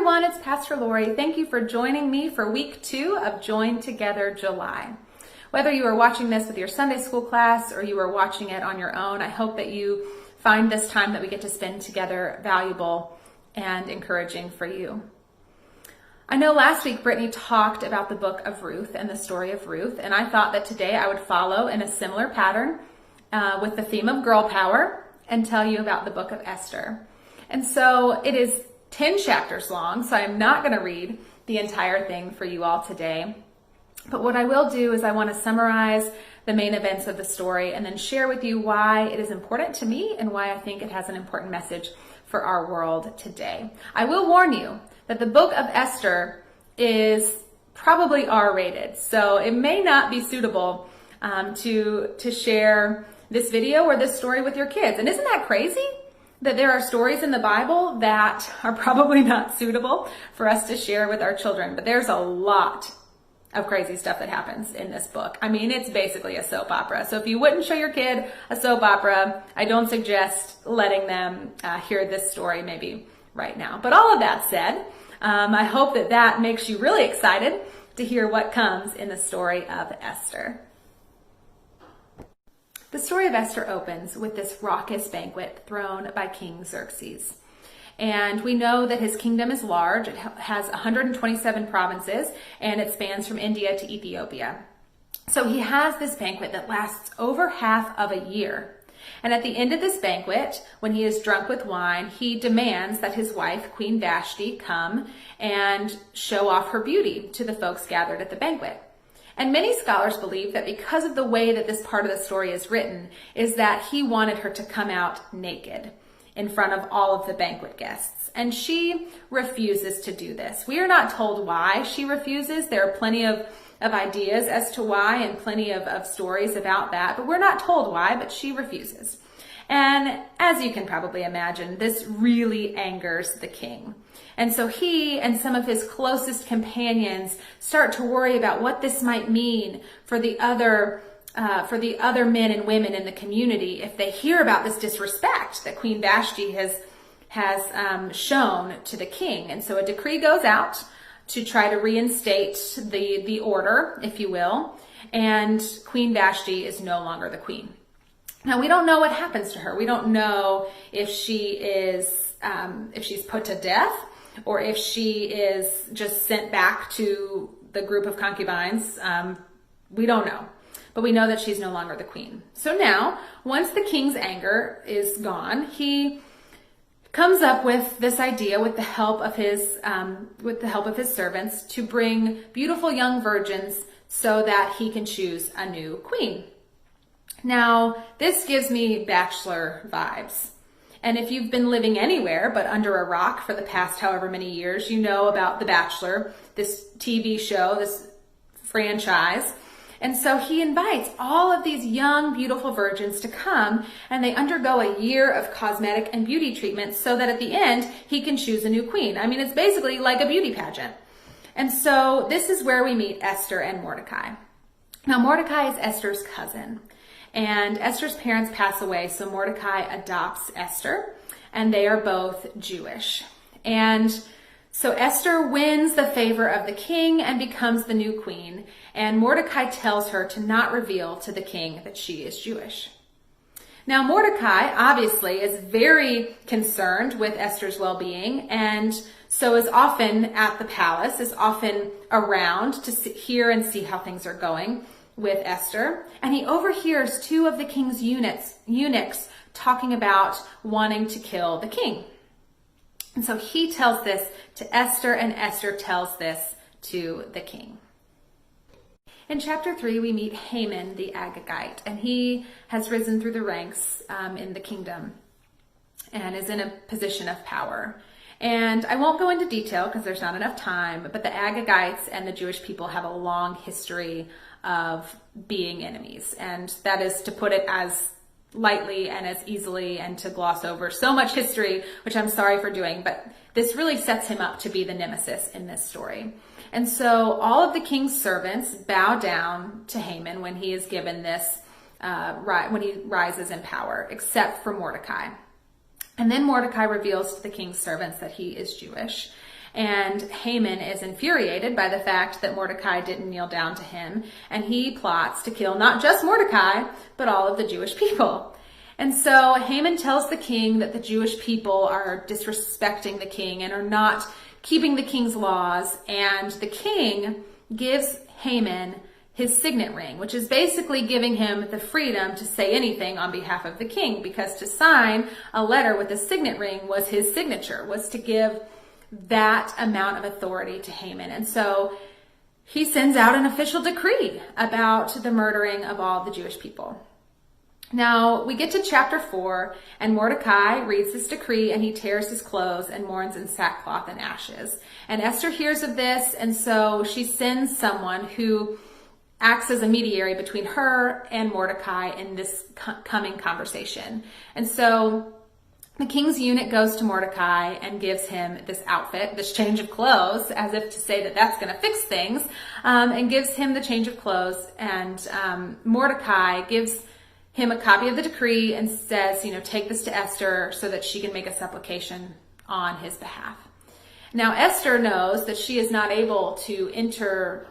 everyone, it's Pastor Lori. Thank you for joining me for week 2 of Join Together July. Whether you are watching this with your Sunday school class or you are watching it on your own, I hope that you find this time that we get to spend together valuable and encouraging for you. I know last week Brittany talked about the book of Ruth and the story of Ruth, and I thought that today I would follow in a similar pattern with the theme of girl power and tell you about the book of Esther. And so it is 10 chapters long, so I'm not going to read the entire thing for you all today. But what I will do is I want to summarize the main events of the story and then share with you why it is important to me and why I think it has an important message for our world today. I will warn you that the book of Esther is probably R-rated, so it may not be suitable to share this video or this story with your kids. And isn't that crazy? That there are stories in the Bible that are probably not suitable for us to share with our children. But there's a lot of crazy stuff that happens in this book. I mean, it's basically a soap opera. So if you wouldn't show your kid a soap opera, I don't suggest letting them hear this story maybe right now. But all of that said, I hope that makes you really excited to hear what comes in the story of Esther. The story of Esther opens with this raucous banquet thrown by King Xerxes. And we know that his kingdom is large. It has 127 provinces, and it spans from India to Ethiopia. So he has this banquet that lasts over half of a year. And at the end of this banquet, when he is drunk with wine, he demands that his wife, Queen Vashti, come and show off her beauty to the folks gathered at the banquet. And many scholars believe that because of the way that this part of the story is written, is that he wanted her to come out naked in front of all of the banquet guests. And she refuses to do this. We are not told why she refuses. There are plenty of ideas as to why and plenty of stories about that, but we're not told why, but she refuses. And as you can probably imagine, this really angers the king. And so he and some of his closest companions start to worry about what this might mean for the other men and women in the community if they hear about this disrespect that Queen Vashti has shown to the king. And so a decree goes out to try to reinstate the order, if you will, and Queen Vashti is no longer the queen. Now, we don't know what happens to her. We don't know if she's put to death or if she is just sent back to the group of concubines. We don't know. But we know that she's no longer the queen. So now, once the king's anger is gone, he comes up with this idea with the help of his servants to bring beautiful young virgins so that he can choose a new queen. Now, this gives me Bachelor vibes. And if you've been living anywhere but under a rock for the past however many years, you know about The Bachelor, this TV show, this franchise. And so he invites all of these young, beautiful virgins to come, and they undergo a year of cosmetic and beauty treatments so that at the end, he can choose a new queen. I mean, it's basically like a beauty pageant. And so this is where we meet Esther and Mordecai. Now, Mordecai is Esther's cousin. And Esther's parents pass away, so Mordecai adopts Esther, and they are both Jewish. And so Esther wins the favor of the king and becomes the new queen, and Mordecai tells her to not reveal to the king that she is Jewish. Now, Mordecai obviously is very concerned with Esther's well-being, and so is often at the palace, is often around to hear and see how things are going with Esther, and he overhears 2 of the king's eunuchs talking about wanting to kill the king. And so he tells this to Esther, and Esther tells this to the king. In chapter 3, we meet Haman the Agagite, and he has risen through the ranks in the kingdom and is in a position of power. And I won't go into detail because there's not enough time, but the Agagites and the Jewish people have a long history of being enemies. And that is to put it as lightly and as easily and to gloss over so much history, which I'm sorry for doing, but this really sets him up to be the nemesis in this story. And so all of the king's servants bow down to Haman when he is given this, when he rises in power, except for Mordecai. And then Mordecai reveals to the king's servants that he is Jewish. And Haman is infuriated by the fact that Mordecai didn't kneel down to him, and he plots to kill not just Mordecai, but all of the Jewish people. And so Haman tells the king that the Jewish people are disrespecting the king and are not keeping the king's laws, and the king gives Haman his signet ring, which is basically giving him the freedom to say anything on behalf of the king, because to sign a letter with a signet ring was his signature, was to give that amount of authority to Haman. And so he sends out an official decree about the murdering of all the Jewish people. Now we get to chapter 4, and Mordecai reads this decree, and he tears his clothes and mourns in sackcloth and ashes. And Esther hears of this, and so she sends someone who acts as a mediator between her and Mordecai in this coming conversation. And so the king's eunuch goes to Mordecai and gives him this outfit, this change of clothes, as if to say that that's going to fix things, and gives him the change of clothes. And Mordecai gives him a copy of the decree and says, take this to Esther so that she can make a supplication on his behalf. Now, Esther knows that she is not able to enter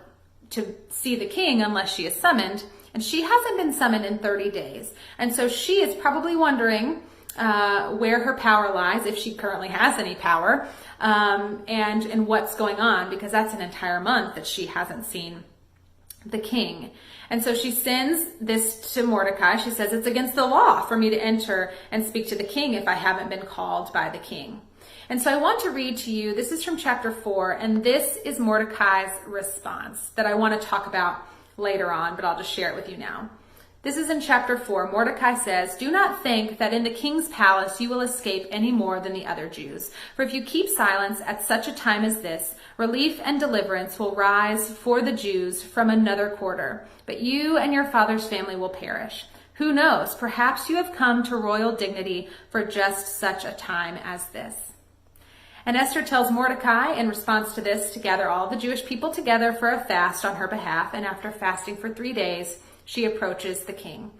to see the king unless she is summoned, and she hasn't been summoned in 30 days. And so she is probably wondering where her power lies, if she currently has any power, and what's going on, because that's an entire month that she hasn't seen the king. And so she sends this to Mordecai. She says, it's against the law for me to enter and speak to the king if I haven't been called by the king. And so I want to read to you, this is from chapter 4, and this is Mordecai's response that I want to talk about later on, but I'll just share it with you now. This is in chapter 4. Mordecai says, "Do not think that in the king's palace you will escape any more than the other Jews. For if you keep silence at such a time as this, relief and deliverance will rise for the Jews from another quarter, but you and your father's family will perish. Who knows, perhaps you have come to royal dignity for just such a time as this." And Esther tells Mordecai in response to this to gather all the Jewish people together for a fast on her behalf, and after fasting for 3 days, she approaches the king.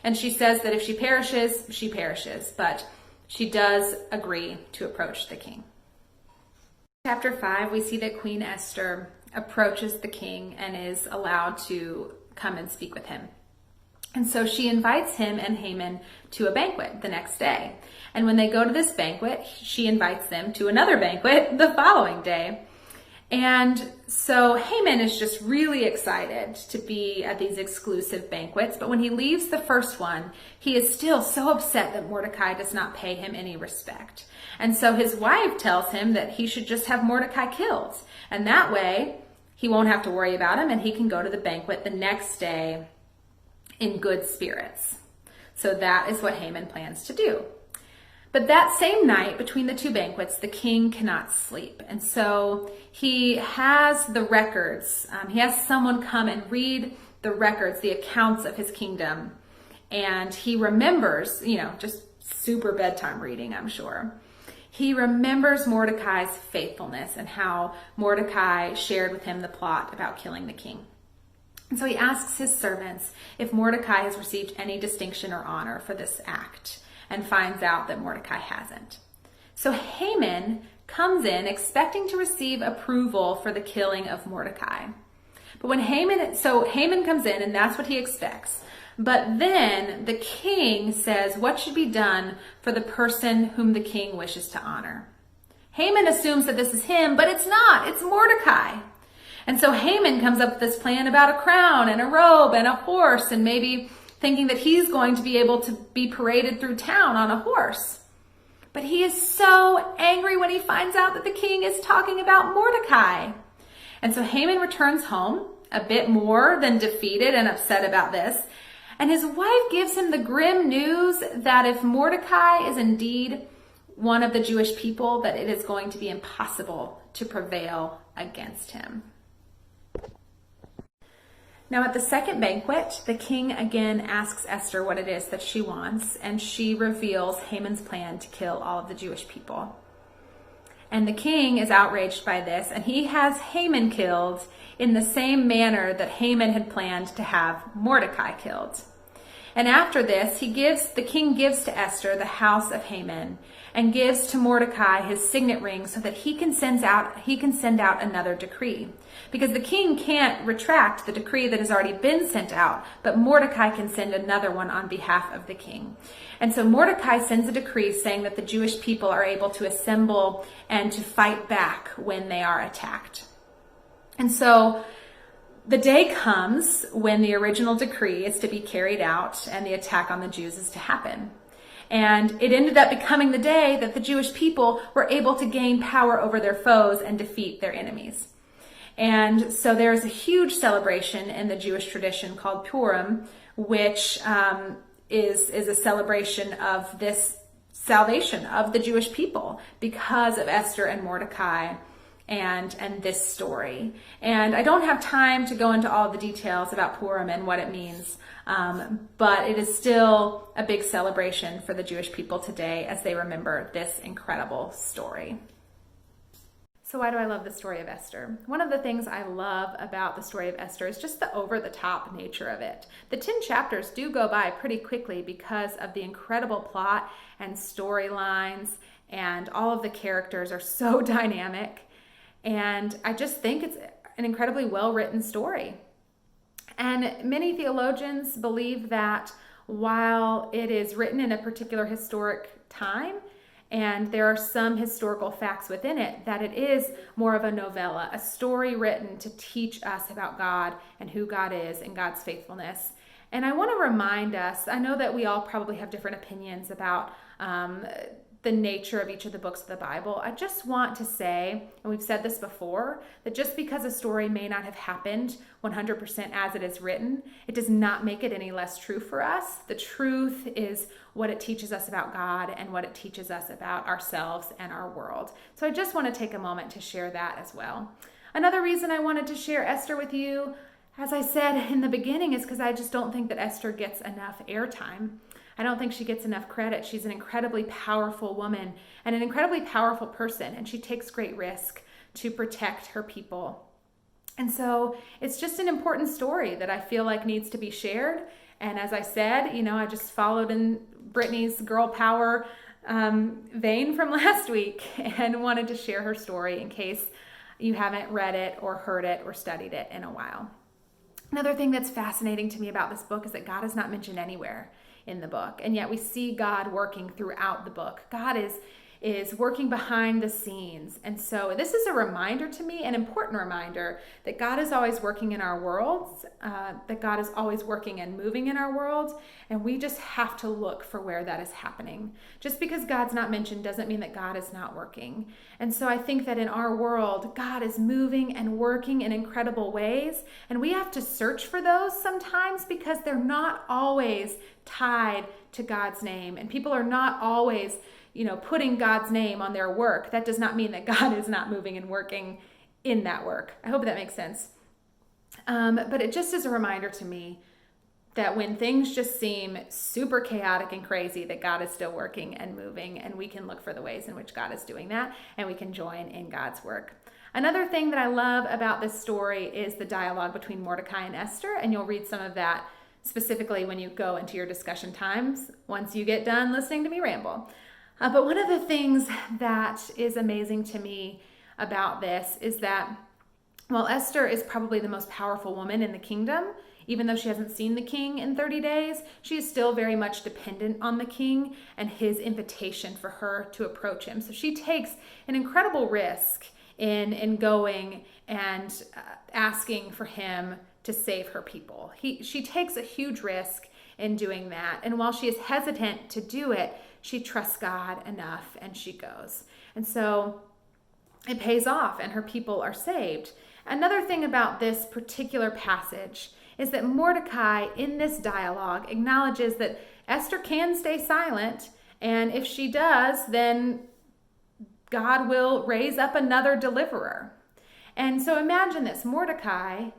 And she says that if she perishes, but she does agree to approach the king. Chapter 5, we see that Queen Esther approaches the king and is allowed to come and speak with him. And so she invites him and Haman to a banquet the next day. And when they go to this banquet, she invites them to another banquet the following day. And so Haman is just really excited to be at these exclusive banquets. But when he leaves the first one, he is still so upset that Mordecai does not pay him any respect. And so his wife tells him that he should just have Mordecai killed. And that way he won't have to worry about him, and he can go to the banquet the next day in good spirits. So that is what Haman plans to do. But that same night, between the two banquets, the king cannot sleep. And so he has the records. He has someone come and read the records, the accounts of his kingdom. And he remembers, just super bedtime reading, I'm sure. He remembers Mordecai's faithfulness and how Mordecai shared with him the plot about killing the king. And so he asks his servants if Mordecai has received any distinction or honor for this act, and finds out that Mordecai hasn't. So Haman comes in expecting to receive approval for the killing of Mordecai. But when Haman comes in, and that's what he expects. But then the king says what should be done for the person whom the king wishes to honor. Haman assumes that this is him, but it's not, it's Mordecai. And so Haman comes up with this plan about a crown and a robe and a horse, and maybe thinking that he's going to be able to be paraded through town on a horse. But he is so angry when he finds out that the king is talking about Mordecai. And so Haman returns home a bit more than defeated and upset about this. And his wife gives him the grim news that if Mordecai is indeed one of the Jewish people, that it is going to be impossible to prevail against him. Now at the second banquet, the king again asks Esther what it is that she wants, and she reveals Haman's plan to kill all of the Jewish people. And the king is outraged by this, and he has Haman killed in the same manner that Haman had planned to have Mordecai killed. And after this, the king gives to Esther the house of Haman and gives to Mordecai his signet ring so that he can send out another decree. Because the king can't retract the decree that has already been sent out, but Mordecai can send another one on behalf of the king. And so Mordecai sends a decree saying that the Jewish people are able to assemble and to fight back when they are attacked. And so the day comes when the original decree is to be carried out and the attack on the Jews is to happen. And it ended up becoming the day that the Jewish people were able to gain power over their foes and defeat their enemies. And so there's a huge celebration in the Jewish tradition called Purim, which is a celebration of this salvation of the Jewish people because of Esther and Mordecai and this story. And I don't have time to go into all the details about Purim and what it means, but it is still a big celebration for the Jewish people today as they remember this incredible story. So why do I love the story of Esther? One of the things I love about the story of Esther is just the over-the-top nature of it. The 10 chapters do go by pretty quickly because of the incredible plot and storylines, and all of the characters are so dynamic. And I just think it's an incredibly well-written story. And many theologians believe that while it is written in a particular historic time, and there are some historical facts within it, that it is more of a novella, a story written to teach us about God and who God is and God's faithfulness. And I want to remind us, I know that we all probably have different opinions about the nature of each of the books of the Bible. I just want to say, and we've said this before, that just because a story may not have happened 100% as it is written, it does not make it any less true for us. The truth is what it teaches us about God and what it teaches us about ourselves and our world. So I just want to take a moment to share that as well. Another reason I wanted to share Esther with you, as I said in the beginning, is because I just don't think that Esther gets enough airtime. I don't think she gets enough credit. She's an incredibly powerful woman and an incredibly powerful person, and she takes great risk to protect her people. And so it's just an important story that I feel like needs to be shared. And as I said, I just followed in Brittany's girl power vein from last week and wanted to share her story in case you haven't read it or heard it or studied it in a while. Another thing that's fascinating to me about this book is that God is not mentioned anywhere in the book, and yet we see God working throughout the book. God is working behind the scenes. And so this is a reminder to me, an important reminder, that God is always working in our worlds, that God is always working and moving in our world, and we just have to look for where that is happening. Just because God's not mentioned doesn't mean that God is not working. And so I think that in our world, God is moving and working in incredible ways, and we have to search for those sometimes because they're not always tied to God's name, and people are not always putting God's name on their work. That does not mean that God is not moving and working in that work. I hope that makes sense. But it just is a reminder to me that when things just seem super chaotic and crazy, that God is still working and moving, and we can look for the ways in which God is doing that, and we can join in God's work. Another thing that I love about this story is the dialogue between Mordecai and Esther, and you'll read some of that specifically when you go into your discussion times once you get done listening to me ramble. But one of the things that is amazing to me about this is that while Esther is probably the most powerful woman in the kingdom, even though she hasn't seen the king in 30 days, she is still very much dependent on the king and his invitation for her to approach him. So she takes an incredible risk in going and asking for him to save her people. She takes a huge risk in doing that. And while she is hesitant to do it, she trusts God enough and she goes. And so it pays off and her people are saved. Another thing about this particular passage is that Mordecai in this dialogue acknowledges that Esther can stay silent, and if she does, then God will raise up another deliverer. And so imagine this, Mordecai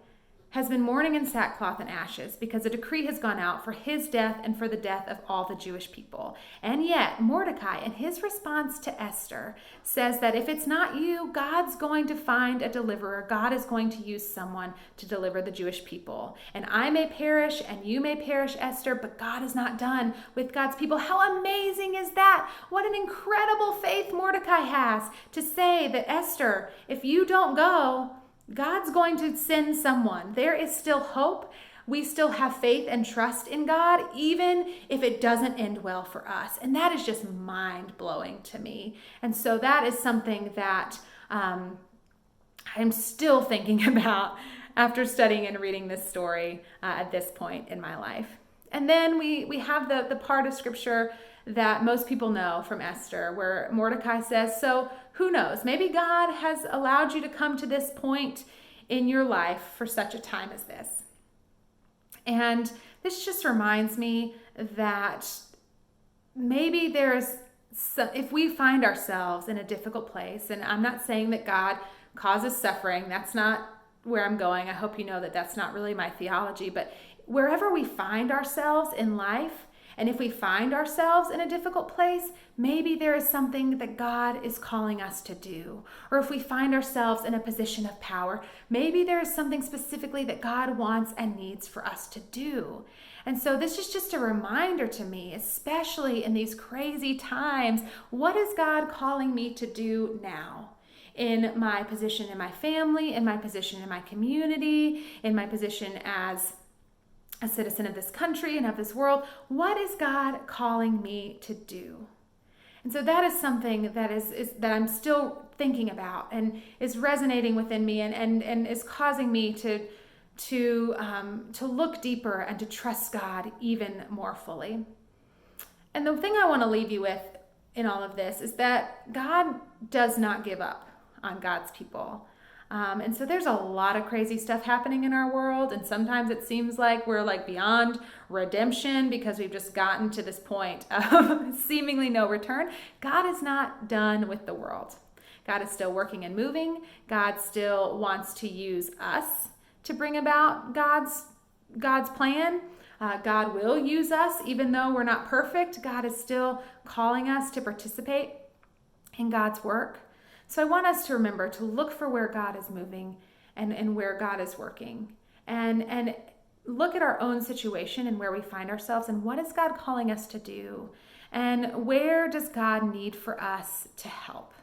has been mourning in sackcloth and ashes because a decree has gone out for his death and for the death of all the Jewish people. And yet Mordecai, in his response to Esther, says that if it's not you, God's going to find a deliverer. God is going to use someone to deliver the Jewish people. And I may perish and you may perish, Esther, but God is not done with God's people. How amazing is that? What an incredible faith Mordecai has to say that, Esther, if you don't go, God's going to send someone. There is still hope. We still have faith and trust in God, even if it doesn't end well for us. And that is just mind-blowing to me. And so that is something that I'm still thinking about after studying and reading this story at this point in my life. And then we have the part of scripture that most people know from Esther, where Mordecai says, so who knows, maybe God has allowed you to come to this point in your life for such a time as this. And this just reminds me that maybe if we find ourselves in a difficult place, and I'm not saying that God causes suffering, that's not where I'm going. I hope you know that that's not really my theology, but wherever we find ourselves in life, and if we find ourselves in a difficult place, maybe there is something that God is calling us to do. Or if we find ourselves in a position of power, maybe there is something specifically that God wants and needs for us to do. And so this is just a reminder to me, especially in these crazy times, what is God calling me to do now? In my position in my family, in my position in my community, in my position as a citizen of this country and of this world, what is God calling me to do? And so that is something that is that I'm still thinking about and is resonating within me and is causing me to look deeper and to trust God even more fully. And the thing I want to leave you with in all of this is that God does not give up on God's people. And so there's a lot of crazy stuff happening in our world. And sometimes it seems like we're beyond redemption because we've just gotten to this point of seemingly no return. God is not done with the world. God is still working and moving. God still wants to use us to bring about God's plan. God will use us even though we're not perfect. God is still calling us to participate in God's work. So I want us to remember to look for where God is moving and where God is working and look at our own situation and where we find ourselves and what is God calling us to do and where does God need for us to help.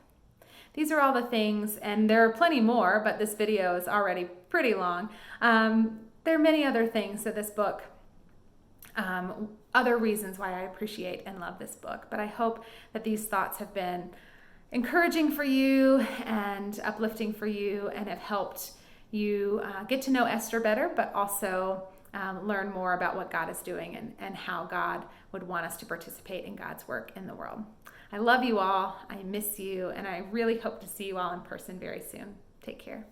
These are all the things, and there are plenty more, but this video is already pretty long. There are many other things that this book, other reasons why I appreciate and love this book, but I hope that these thoughts have been encouraging for you and uplifting for you and have helped you get to know Esther better, but also learn more about what God is doing and how God would want us to participate in God's work in the world. I love you all. I miss you, and I really hope to see you all in person very soon. Take care.